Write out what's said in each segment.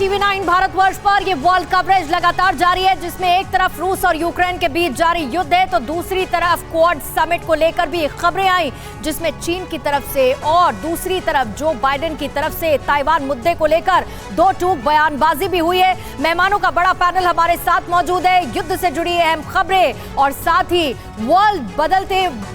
TV 9 Bharatvarsh पर ये world coverage लगातार जारी है, जिसमें एक तरफ रूस और यूक्रेन के बीच जारी युद्ध है तो दूसरी तरफ क्वाड समिट को लेकर भी खबरें आई, जिसमें चीन की तरफ से और दूसरी तरफ जो बाइडेन की तरफ से ताइवान मुद्दे को लेकर दो टूक बयानबाजी भी हुई है। मेहमानों का बड़ा पैनल हमारे साथ मौजूद है, युद्ध से जुड़ी अहम खबरें और साथ ही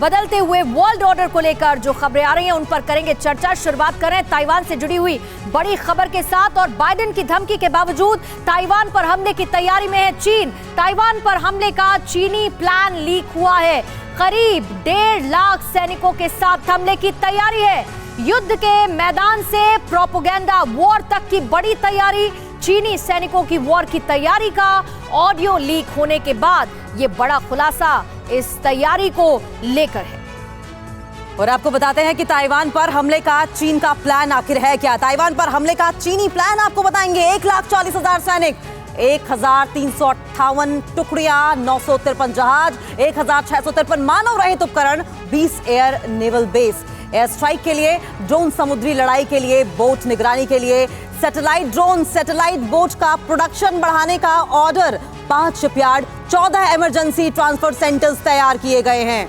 बदलते हुए वर्ल्ड ऑर्डर को लेकर जो खबरें आ रही हैं उन पर करेंगे चर्चा। शुरुआत करें ताइवान से जुड़ी हुई बड़ी खबर के साथ। और बाइडेन की धमकी के बावजूद ताइवान पर हमले की तैयारी में है चीन। ताइवान पर हमले का चीनी प्लान लीक हुआ है। करीब 1.5 लाख सैनिकों के साथ हमले की तैयारी है। युद्ध के मैदान से प्रोपेगेंडा वॉर तक की बड़ी तैयारी। चीनी सैनिकों की वॉर की तैयारी का ऑडियो लीक होने के बाद ये बड़ा खुलासा इस तैयारी को लेकर है। और आपको बताते हैं कि ताइवान पर हमले का चीन का प्लान आखिर है क्या। ताइवान पर हमले का चीनी प्लान आपको बताएंगे। 1,40,000 सैनिक, 1,358 टुकड़ियां, 953 जहाज, 1,653 मानव रहित उपकरण, 20 air naval base. Air strike के लिए ड्रोन, समुद्री लड़ाई के लिए बोट, निगरानी के लिए सैटेलाइट ड्रोन, सैटेलाइट बोट का प्रोडक्शन बढ़ाने का order. 5 shipyard, 14 emergency transfer centres तैयार किए गए हैं।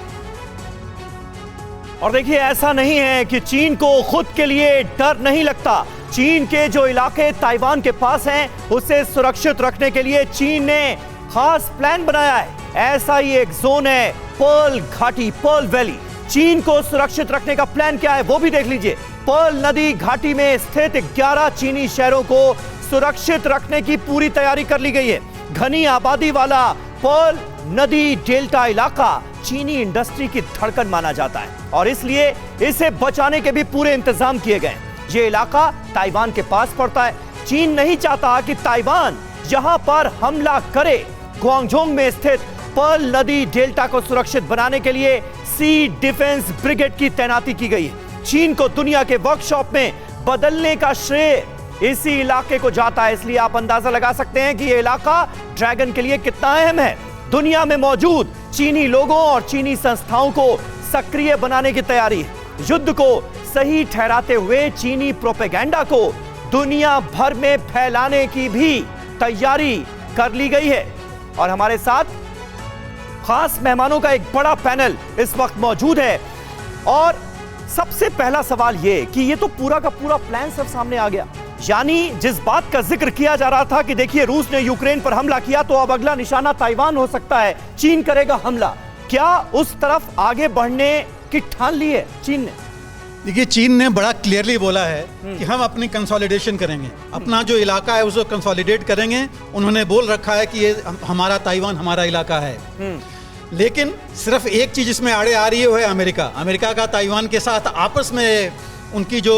और देखिए, ऐसा नहीं है कि चीन को खुद के लिए डर नहीं लगता। चीन के जो इलाके ताइवान के पास हैं उसे सुरक्षित रखने के लिए चीन ने खास प्लान बनाया है। ऐसा ही एक जोन है पर्ल घाटी, पर्ल वैली। चीन को सुरक्षित रखने का प्लान क्या है वो भी देख लीजिए। पर्ल नदी घाटी में स्थित 11 चीनी शहरों को सुरक्षित रखने की पूरी तैयारी कर ली गई है। घनी आबादी वाला पर्ल नदी डेल्टा इलाका चीनी इंडस्ट्री की धड़कन माना जाता है और इसलिए इसे बचाने के भी पूरे इंतजाम किए गए। ये इलाका ताइवान के पास पड़ता है। चीन नहीं चाहता कि ताइवान यहां पर हमला करे। ग्वांगझोंग में स्थित पर्ल नदी डेल्टा को सुरक्षित बनाने के लिए सी डिफेंस ब्रिगेड की तैनाती की गई है। चीन को दुनिया के वर्कशॉप में बदलने का श्रेय इसी इलाके को जाता है, इसलिए आप अंदाजा लगा सकते हैं कि यह इलाका ड्रैगन के लिए कितना अहम है। दुनिया में मौजूद चीनी लोगों और चीनी संस्थाओं को सक्रिय बनाने की तैयारी है। युद्ध को सही ठहराते हुए चीनी प्रोपेगेंडा को दुनिया भर में फैलाने की भी तैयारी कर ली गई है। और हमारे साथ खास मेहमानों का एक बड़ा पैनल इस वक्त मौजूद है। और सबसे पहला सवाल यह कि ये तो पूरा का पूरा प्लान सब सामने आ गया, यानी जिस बात का जिक्र किया जा रहा था कि देखिए रूस ने यूक्रेन पर हमला किया तो अब अगला निशाना ताइवान हो सकता है, चीन करेगा हमला। क्या उस तरफ आगे बढ़ने की ठान ली है चीन ने? देखिए, चीन ने बड़ा क्लियरली बोला है कि हम अपनी कंसोलिडेशन करेंगे, अपना जो इलाका है उसको कंसोलिडेट करेंगे। उन्होंने बोल रखा है कि ये हमारा ताइवान हमारा इलाका है। लेकिन सिर्फ एक चीज इसमें आड़े आ रही है, वो है अमेरिका। अमेरिका का ताइवान के साथ आपस में उनकी जो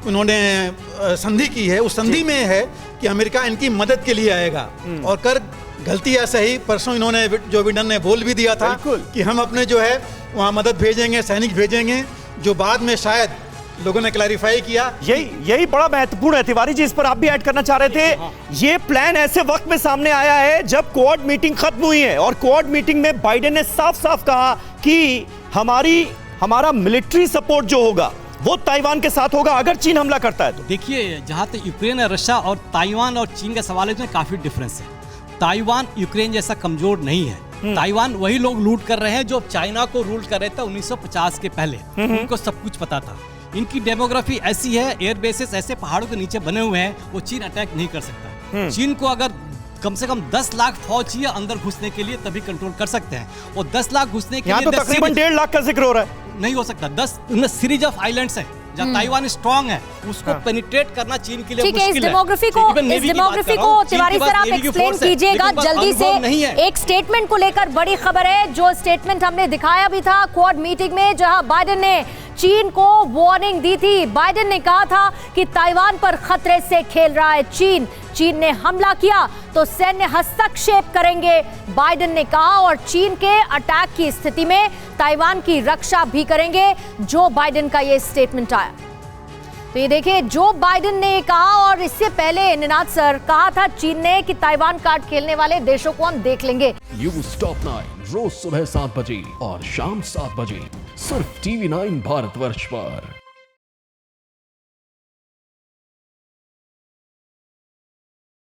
उन्होंने संधि की है, उस संधि में है कि अमेरिका इनकी मदद के लिए आएगा। और कर गलती या सही, परसों इन्होंने जो बिडेन ने बोल भी दिया था कि हम अपने जो है वहाँ मदद भेजेंगे, सैनिक भेजेंगे, जो बाद में शायद लोगों ने क्लैरिफाई किया। यही बड़ा महत्वपूर्ण है तिवारी जी, इस पर आप भी ऐड करना चाह रहे थे। ये प्लान ऐसे वक्त में सामने आया है जब क्वाड मीटिंग खत्म हुई है और क्वाड मीटिंग में बाइडेन ने साफ साफ कहा कि हमारा मिलिट्री सपोर्ट जो होगा वो ताइवान के साथ होगा अगर चीन हमला करता है तो। देखिए, जहां तक यूक्रेन और रशिया और ताइवान और चीन का सवाल है उसमें काफी डिफरेंस है। ताइवान यूक्रेन जैसा कमजोर नहीं है। ताइवान वही लोग लूट कर रहे हैं जो चाइना को रूल कर रहे थे 1950 के पहले। उनको सब कुछ पता था। इनकी डेमोग्राफी ऐसी है, एयर बेसेस ऐसे पहाड़ों के नीचे बने हुए हैं, वो चीन अटैक नहीं कर सकता। चीन को अगर कम से कम 10 लाख फौज चाहिए अंदर घुसने के लिए, तभी कंट्रोल कर सकते हैं। और 10 लाख घुसने के लिए तो तकरीबन 1.5 लाख का जिक्र हो रहा है। नहीं हो सकता। 10 सीरीज ऑफ आइलैंड्स है जहाँ ताइवान स्ट्रांग है, उसको पेनिट्रेट करना चीन के लिए मुश्किल है। इस डेमोग्राफी को तिवारी सर आप एक्सप्लेन कीजिएगा जल्दी से। एक स्टेटमेंट को लेकर बड़ी खबर है, जो स्टेटमेंट हमने दिखाया भी था क्वाड मीटिंग में, जहां बाइडेन ने चीन को वार्निंग दी थी। बाइडेन ने कहा था कि ताइवान पर खतरे से खेल रहा है चीन। चीन ने हमला किया तो सैन्य हस्तक्षेप करेंगे, बाइडेन ने कहा। और चीन के अटैक की स्थिति में ताइवान की रक्षा भी करेंगे। जो बाइडेन का ये स्टेटमेंट आया तो ये देखिए, जो बाइडेन ने कहा। और इससे पहले निनाद सर कहा था चीन ने कि ताइवान कार्ड खेलने वाले देशों को हम देख लेंगे। न्यूज़ टॉप 9 रोज सुबह 7 बजे और शाम 7 बजे सिर्फ टीवी 9 भारतवर्ष पर।